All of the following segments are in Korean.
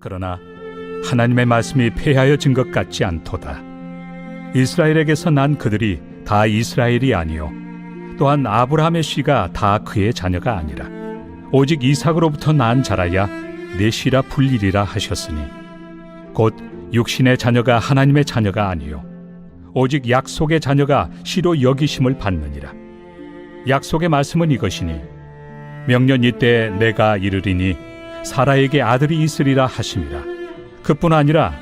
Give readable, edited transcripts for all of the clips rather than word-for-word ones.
그러나 하나님의 말씀이 폐하여진 것 같지 않도다. 이스라엘에게서 난 그들이 다 이스라엘이 아니요 또한 아브라함의 씨가 다 그의 자녀가 아니라 오직 이삭으로부터 난 자라야 내 씨라 불리리라 하셨으니 곧 육신의 자녀가 하나님의 자녀가 아니요 오직 약속의 자녀가 씨로 여기심을 받느니라. 약속의 말씀은 이것이니 명년 이때 내가 이르리니 사라에게 아들이 있으리라 하심이라. 그뿐 아니라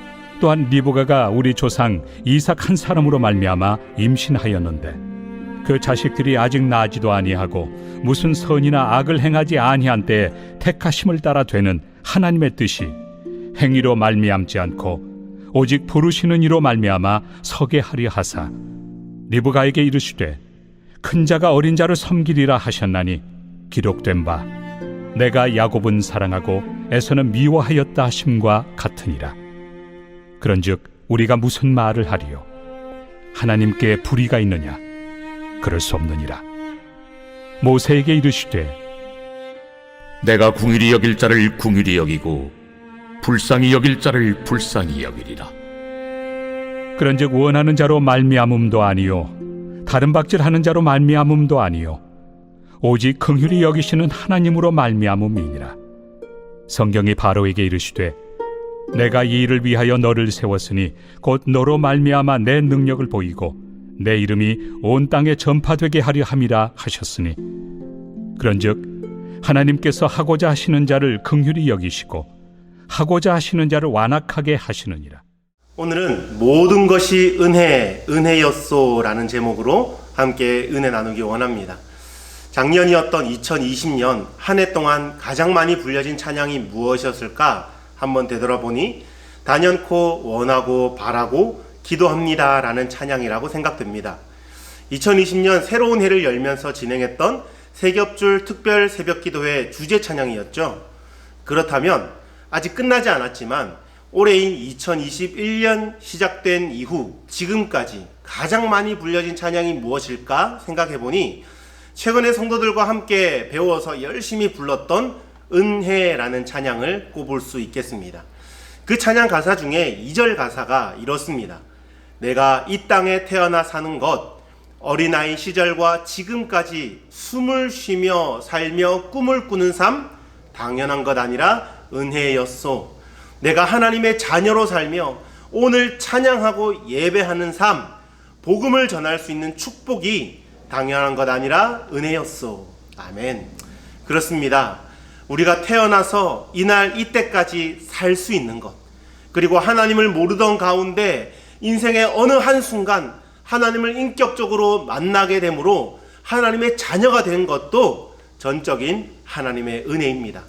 또한 리브가가 우리 조상 이삭 한 사람으로 말미암아 임신하였는데 그 자식들이 아직 나지도 아니하고 무슨 선이나 악을 행하지 아니한 때에 택하심을 따라 되는 하나님의 뜻이 행위로 말미암지 않고 오직 부르시는 이로 말미암아 서게 하려 하사 리브가에게 이르시되 큰 자가 어린 자를 섬기리라 하셨나니 기록된 바 내가 야곱은 사랑하고 에서는 미워하였다 하심과 같으니라. 그런즉 우리가 무슨 말을 하리요? 하나님께 불의가 있느냐? 그럴 수 없느니라. 모세에게 이르시되 내가 궁휼히 여길 자를 궁휼히 여기고 불쌍히 여길 자를 불쌍히 여기리라. 그런즉 원하는 자로 말미암음도 아니요 다른 박질하는 자로 말미암음도 아니요 오직 긍휼히 여기시는 하나님으로 말미암음이니라. 성경이 바로에게 이르시되 내가 이 일을 위하여 너를 세웠으니 곧 너로 말미암아 내 능력을 보이고 내 이름이 온 땅에 전파되게 하려 함이라 하셨으니 그런즉 하나님께서 하고자 하시는 자를 긍휼히 여기시고 하고자 하시는 자를 완악하게 하시느니라. 오늘은 모든 것이 은혜였소라는 제목으로 함께 은혜 나누기 원합니다. 작년이었던 2020년 한 해 동안 가장 많이 불려진 찬양이 무엇이었을까 한번 되돌아보니 단연코 원하고 바라고 기도합니다 라는 찬양이라고 생각됩니다. 2020년 새로운 해를 열면서 진행했던 세겹줄 특별 새벽기도회 주제 찬양이었죠. 그렇다면 아직 끝나지 않았지만 올해인 2021년 시작된 이후 지금까지 가장 많이 불려진 찬양이 무엇일까 생각해보니 최근에 성도들과 함께 배워서 열심히 불렀던 은혜라는 찬양을 꼽을 수 있겠습니다. 그 찬양 가사 중에 2절 가사가 이렇습니다. 내가 이 땅에 태어나 사는 것 어린아이 시절과 지금까지 숨을 쉬며 살며 꿈을 꾸는 삶 당연한 것 아니라 은혜였소. 내가 하나님의 자녀로 살며 오늘 찬양하고 예배하는 삶 복음을 전할 수 있는 축복이 당연한 것 아니라 은혜였소. 아멘. 그렇습니다. 우리가 태어나서 이날 이때까지 살 수 있는 것 그리고 하나님을 모르던 가운데 인생의 어느 한순간 하나님을 인격적으로 만나게 되므로 하나님의 자녀가 된 것도 전적인 하나님의 은혜입니다.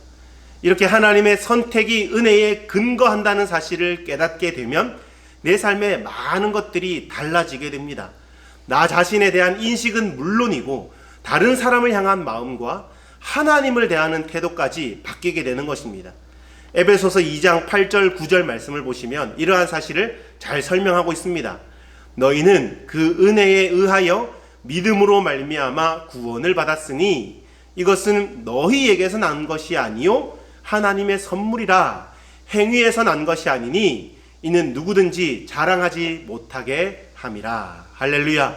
이렇게 하나님의 선택이 은혜에 근거한다는 사실을 깨닫게 되면 내 삶에 많은 것들이 달라지게 됩니다. 나 자신에 대한 인식은 물론이고 다른 사람을 향한 마음과 하나님을 대하는 태도까지 바뀌게 되는 것입니다. 에베소서 2장 8절 9절 말씀을 보시면 이러한 사실을 잘 설명하고 있습니다. 너희는 그 은혜에 의하여 믿음으로 말미암아 구원을 받았으니 이것은 너희에게서 난 것이 아니요 하나님의 선물이라. 행위에서 난 것이 아니니 이는 누구든지 자랑하지 못하게 함이라. 할렐루야.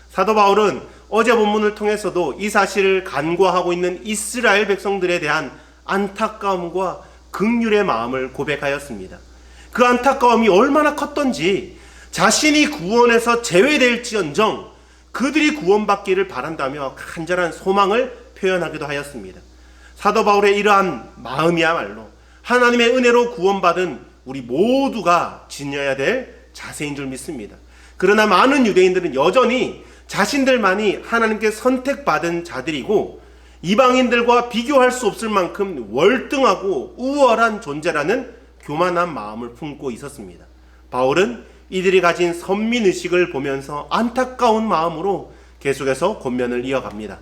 사도 바울은 어제 본문을 통해서도 이 사실을 간과하고 있는 이스라엘 백성들에 대한 안타까움과 긍휼의 마음을 고백하였습니다. 그 안타까움이 얼마나 컸던지 자신이 구원에서 제외될지언정 그들이 구원받기를 바란다며 간절한 소망을 표현하기도 하였습니다. 사도 바울의 이러한 마음이야말로 하나님의 은혜로 구원받은 우리 모두가 지녀야 될 자세인 줄 믿습니다. 그러나 많은 유대인들은 여전히 자신들만이 하나님께 선택받은 자들이고 이방인들과 비교할 수 없을 만큼 월등하고 우월한 존재라는 교만한 마음을 품고 있었습니다. 바울은 이들이 가진 선민의식을 보면서 안타까운 마음으로 계속해서 권면을 이어갑니다.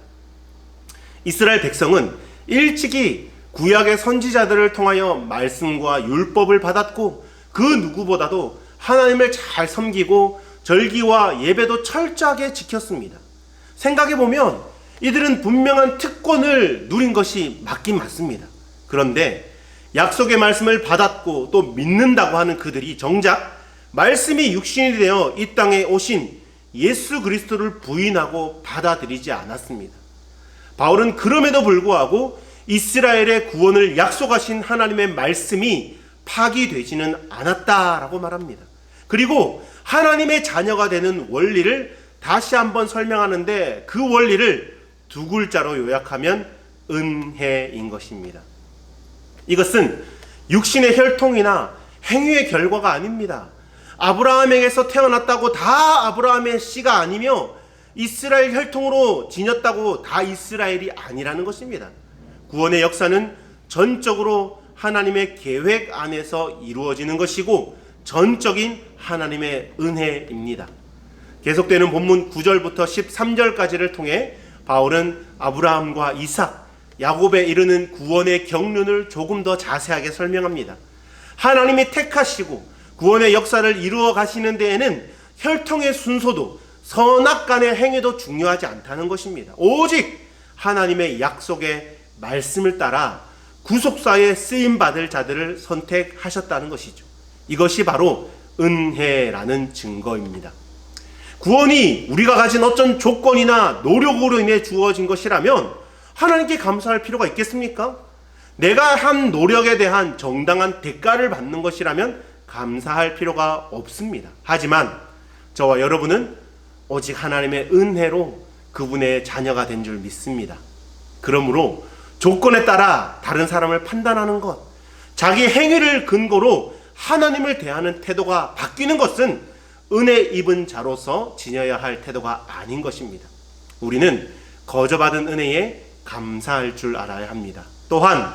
이스라엘 백성은 일찍이 구약의 선지자들을 통하여 말씀과 율법을 받았고 그 누구보다도 하나님을 잘 섬기고 절기와 예배도 철저하게 지켰습니다. 생각해보면 이들은 분명한 특권을 누린 것이 맞긴 맞습니다. 그런데 약속의 말씀을 받았고 또 믿는다고 하는 그들이 정작 말씀이 육신이 되어 이 땅에 오신 예수 그리스도를 부인하고 받아들이지 않았습니다. 바울은 그럼에도 불구하고 이스라엘의 구원을 약속하신 하나님의 말씀이 파기되지는 않았다라고 말합니다. 그리고 하나님의 자녀가 되는 원리를 다시 한번 설명하는데 그 원리를 두 글자로 요약하면 은혜인 것입니다. 이것은 육신의 혈통이나 행위의 결과가 아닙니다. 아브라함에게서 태어났다고 다 아브라함의 씨가 아니며 이스라엘 혈통으로 지녔다고 다 이스라엘이 아니라는 것입니다. 구원의 역사는 전적으로 하나님의 계획 안에서 이루어지는 것이고 전적인 하나님의 은혜입니다. 계속되는 본문 9절부터 13절까지를 통해 바울은 아브라함과 이삭, 야곱에 이르는 구원의 경륜을 조금 더 자세하게 설명합니다. 하나님이 택하시고 구원의 역사를 이루어 가시는 데에는 혈통의 순서도 선악간의 행위도 중요하지 않다는 것입니다. 오직 하나님의 약속의 말씀을 따라 구속사에 쓰임받을 자들을 선택하셨다는 것이죠. 이것이 바로 은혜라는 증거입니다. 구원이 우리가 가진 어떤 조건이나 노력으로 인해 주어진 것이라면 하나님께 감사할 필요가 있겠습니까? 내가 한 노력에 대한 정당한 대가를 받는 것이라면 감사할 필요가 없습니다. 하지만 저와 여러분은 오직 하나님의 은혜로 그분의 자녀가 된 줄 믿습니다. 그러므로 조건에 따라 다른 사람을 판단하는 것, 자기 행위를 근거로 하나님을 대하는 태도가 바뀌는 것은 은혜 입은 자로서 지녀야 할 태도가 아닌 것입니다. 우리는 거저받은 은혜에 감사할 줄 알아야 합니다. 또한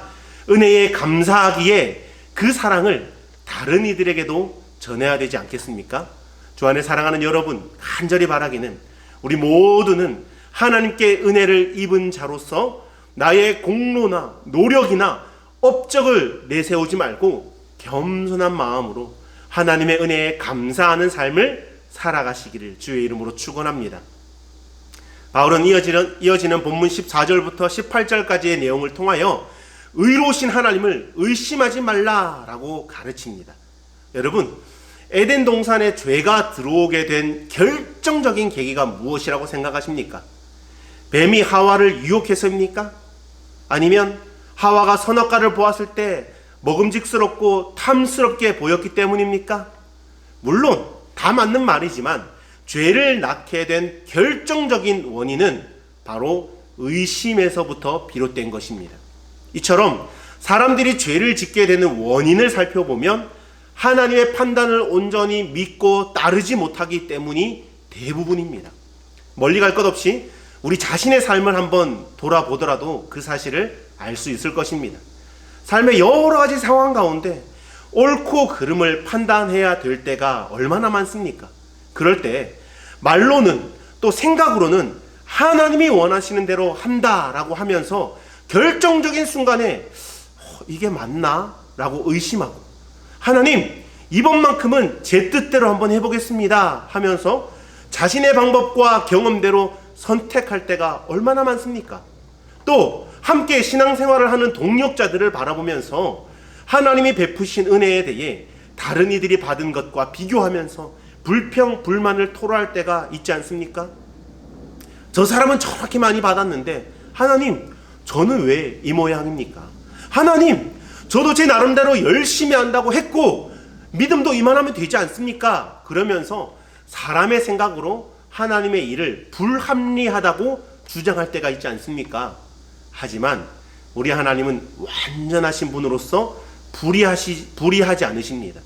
은혜에 감사하기에 그 사랑을 다른 이들에게도 전해야 되지 않겠습니까? 주 안에 사랑하는 여러분, 간절히 바라기는 우리 모두는 하나님께 은혜를 입은 자로서 나의 공로나 노력이나 업적을 내세우지 말고 겸손한 마음으로 하나님의 은혜에 감사하는 삶을 살아가시기를 주의 이름으로 축원합니다. 바울은 이어지는 본문 14절부터 18절까지의 내용을 통하여 의로우신 하나님을 의심하지 말라라고 가르칩니다. 여러분, 에덴 동산에 죄가 들어오게 된 결정적인 계기가 무엇이라고 생각하십니까? 뱀이 하와를 유혹해서입니까? 아니면 하와가 선악과를 보았을 때 먹음직스럽고 탐스럽게 보였기 때문입니까? 물론 다 맞는 말이지만 죄를 낳게 된 결정적인 원인은 바로 의심에서부터 비롯된 것입니다. 이처럼 사람들이 죄를 짓게 되는 원인을 살펴보면 하나님의 판단을 온전히 믿고 따르지 못하기 때문이 대부분입니다. 멀리 갈 것 없이 우리 자신의 삶을 한번 돌아보더라도 그 사실을 알 수 있을 것입니다. 삶의 여러 가지 상황 가운데 옳고 그름을 판단해야 될 때가 얼마나 많습니까? 그럴 때 말로는 또 생각으로는 하나님이 원하시는 대로 한다라고 하면서 결정적인 순간에 이게 맞나? 라고 의심하고 하나님, 이번만큼은 제 뜻대로 한번 해보겠습니다 하면서 자신의 방법과 경험대로 선택할 때가 얼마나 많습니까? 또 함께 신앙생활을 하는 동력자들을 바라보면서 하나님이 베푸신 은혜에 대해 다른 이들이 받은 것과 비교하면서 불평, 불만을 토로할 때가 있지 않습니까? 저 사람은 저렇게 많이 받았는데 하나님, 저는 왜 이 모양입니까? 하나님, 저도 제 나름대로 열심히 한다고 했고 믿음도 이만하면 되지 않습니까? 그러면서 사람의 생각으로 하나님의 일을 불합리하다고 주장할 때가 있지 않습니까? 하지만 우리 하나님은 완전하신 분으로서 불의하지 않으십니다.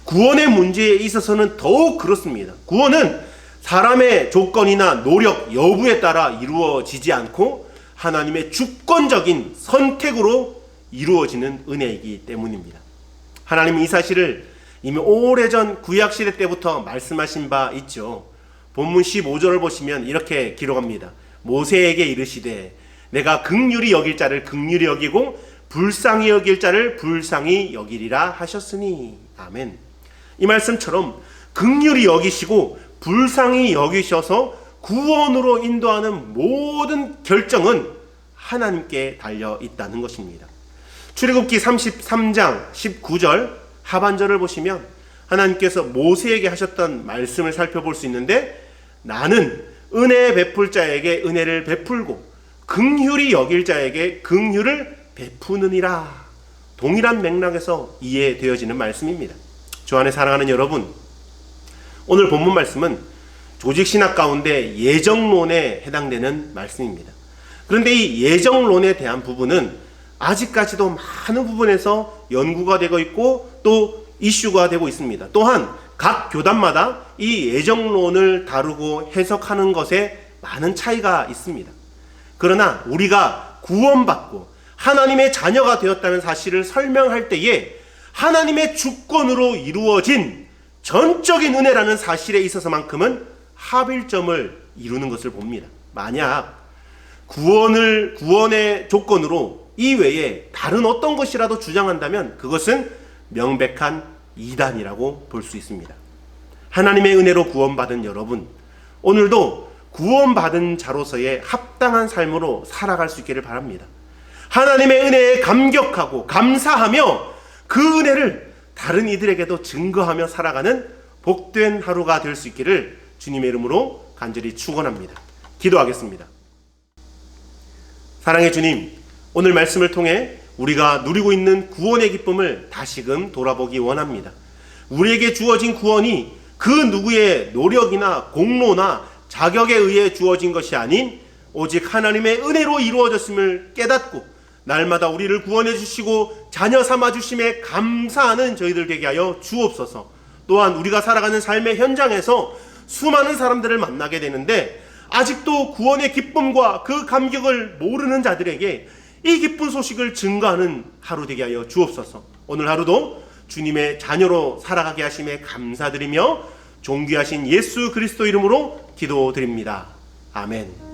구원의 문제에 있어서는 더욱 그렇습니다. 구원은 사람의 조건이나 노력, 여부에 따라 이루어지지 않고 하나님의 주권적인 선택으로 이루어지는 은혜이기 때문입니다. 하나님은 이 사실을 이미 오래전 구약시대 때부터 말씀하신 바 있죠. 본문 15절을 보시면 이렇게 기록합니다. 모세에게 이르시되 내가 긍휼히 여길 자를 긍휼히 여기고 불쌍히 여길 자를 불쌍히 여기리라 하셨으니. 아멘. 이 말씀처럼 긍휼히 여기시고 불쌍히 여기셔서 구원으로 인도하는 모든 결정은 하나님께 달려 있다는 것입니다. 출애굽기 33장 19절 하반절을 보시면 하나님께서 모세에게 하셨던 말씀을 살펴볼 수 있는데, 나는 은혜 베풀 자에게 은혜를 베풀고 긍휼히 여길 자에게 긍휼을 베푸느니라. 동일한 맥락에서 이해되어지는 말씀입니다. 주 안에 사랑하는 여러분, 오늘 본문 말씀은 조직신학 가운데 예정론에 해당되는 말씀입니다. 그런데 이 예정론에 대한 부분은 아직까지도 많은 부분에서 연구가 되고 있고 또 이슈가 되고 있습니다. 또한 각 교단마다 이 예정론을 다루고 해석하는 것에 많은 차이가 있습니다. 그러나 우리가 구원받고 하나님의 자녀가 되었다는 사실을 설명할 때에 하나님의 주권으로 이루어진 전적인 은혜라는 사실에 있어서만큼은 합일점을 이루는 것을 봅니다. 만약 구원의 조건으로 이외에 다른 어떤 것이라도 주장한다면 그것은 명백한 이단이라고 볼 수 있습니다. 하나님의 은혜로 구원받은 여러분, 오늘도 구원받은 자로서의 합당한 삶으로 살아갈 수 있기를 바랍니다. 하나님의 은혜에 감격하고 감사하며 그 은혜를 다른 이들에게도 증거하며 살아가는 복된 하루가 될 수 있기를 주님의 이름으로 간절히 축원합니다. 기도하겠습니다. 사랑의 주님, 오늘 말씀을 통해 우리가 누리고 있는 구원의 기쁨을 다시금 돌아보기 원합니다. 우리에게 주어진 구원이 그 누구의 노력이나 공로나 자격에 의해 주어진 것이 아닌 오직 하나님의 은혜로 이루어졌음을 깨닫고 날마다 우리를 구원해 주시고 자녀 삼아 주심에 감사하는 저희들 되게 하여 주옵소서. 또한 우리가 살아가는 삶의 현장에서 수많은 사람들을 만나게 되는데 아직도 구원의 기쁨과 그 감격을 모르는 자들에게 이 기쁜 소식을 증거하는 하루 되게 하여 주옵소서. 오늘 하루도 주님의 자녀로 살아가게 하심에 감사드리며 존귀하신 예수 그리스도 이름으로 기도드립니다. 아멘.